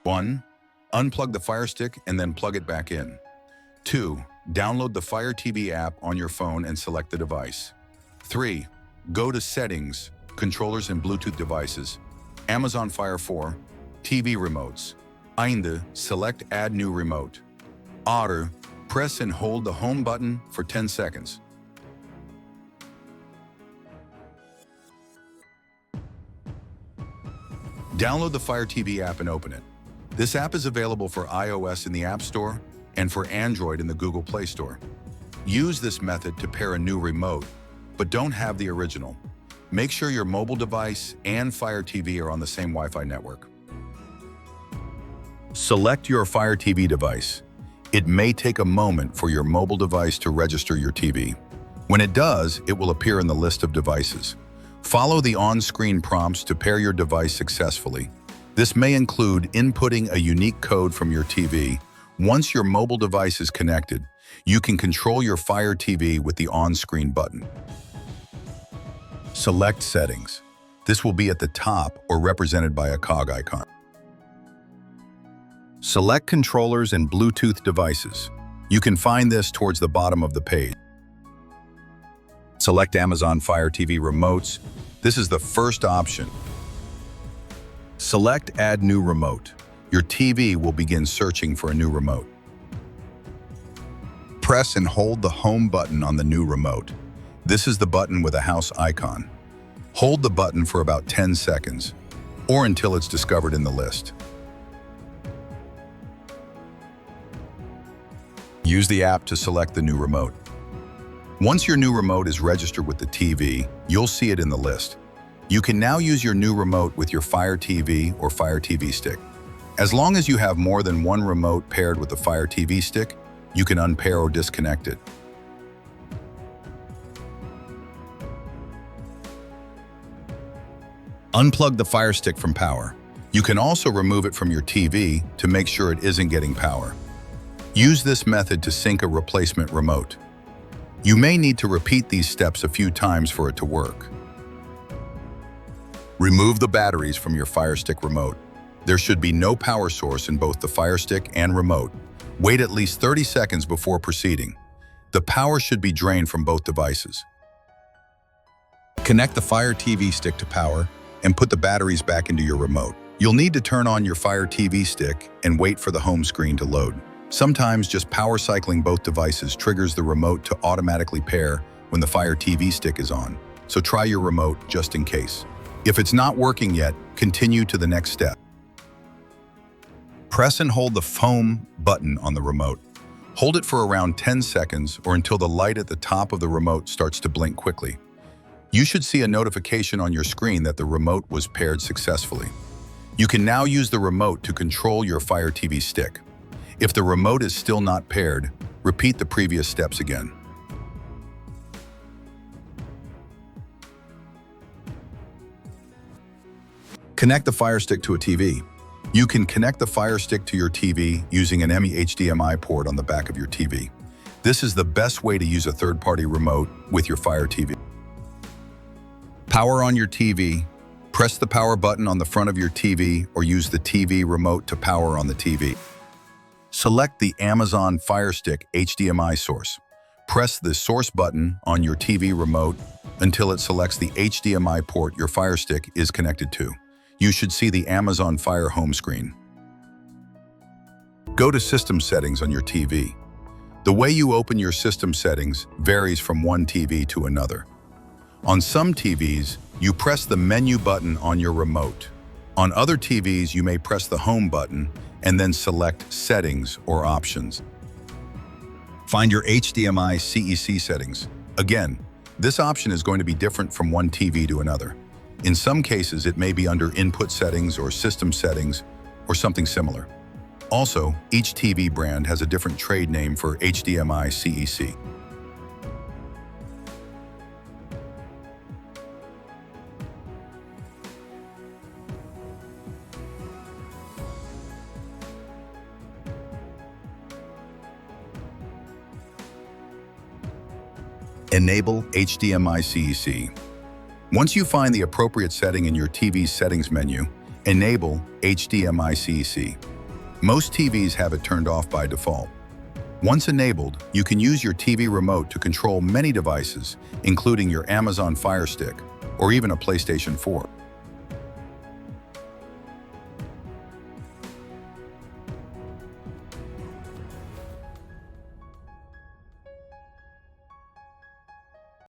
1. Unplug the Fire Stick and then plug it back in. 2. Download the Fire TV app on your phone and select the device. 3. Go to Settings, Controllers and Bluetooth Devices, Amazon Fire 4, TV Remotes. 5. Select Add New Remote. 6. Press and hold the Home button for 10 seconds. Download the Fire TV app and open it. This app is available for iOS in the App Store and for Android in the Google Play Store. Use this method to pair a new remote, but don't have the original. Make sure your mobile device and Fire TV are on the same Wi-Fi network. Select your Fire TV device. It may take a moment for your mobile device to register your TV. When it does, it will appear in the list of devices. Follow the on-screen prompts to pair your device successfully. This may include inputting a unique code from your TV. Once your mobile device is connected, you can control your Fire TV with the on-screen button. Select Settings. This will be at the top or represented by a cog icon. Select Controllers and Bluetooth Devices. You can find this towards the bottom of the page. Select Amazon Fire TV Remotes. This is the first option. Select Add New Remote. Your TV will begin searching for a new remote. Press and hold the Home button on the new remote. This is the button with a house icon. Hold the button for about 10 seconds, or until it's discovered in the list. Use the app to select the new remote. Once your new remote is registered with the TV, you'll see it in the list. You can now use your new remote with your Fire TV or Fire TV Stick. As long as you have more than one remote paired with the Fire TV Stick, you can unpair or disconnect it. Unplug the Fire Stick from power. You can also remove it from your TV to make sure it isn't getting power. Use this method to sync a replacement remote. You may need to repeat these steps a few times for it to work. Remove the batteries from your Fire Stick remote. There should be no power source in both the Fire Stick and remote. Wait at least 30 seconds before proceeding. The power should be drained from both devices. Connect the Fire TV Stick to power and put the batteries back into your remote. You'll need to turn on your Fire TV Stick and wait for the home screen to load. Sometimes just power cycling both devices triggers the remote to automatically pair when the Fire TV Stick is on, so try your remote just in case. If it's not working yet, continue to the next step. Press and hold the Home button on the remote. Hold it for around 10 seconds or until the light at the top of the remote starts to blink quickly. You should see a notification on your screen that the remote was paired successfully. You can now use the remote to control your Fire TV Stick. If the remote is still not paired, repeat the previous steps again. Connect the Fire Stick to a TV. You can connect the Fire Stick to your TV using an HDMI port on the back of your TV. This is the best way to use a third-party remote with your Fire TV. Power on your TV. Press the power button on the front of your TV or use the TV remote to power on the TV. Select the Amazon Fire Stick HDMI source. Press the source button on your TV remote until it selects the HDMI port your Fire Stick is connected to. You should see the Amazon Fire home screen. Go to System Settings on your TV. The way you open your system settings varies from one TV to another. On some TVs, you press the menu button on your remote. On other TVs, you may press the Home button and then select Settings or Options. Find your HDMI CEC settings. Again, this option is going to be different from one TV to another. In some cases, it may be under Input Settings or System Settings or something similar. Also, each TV brand has a different trade name for HDMI CEC. Enable HDMI CEC. Once you find the appropriate setting in your TV's settings menu, enable HDMI CEC. Most TVs have it turned off by default. Once enabled, you can use your TV remote to control many devices, including your Amazon Firestick or even a PlayStation 4.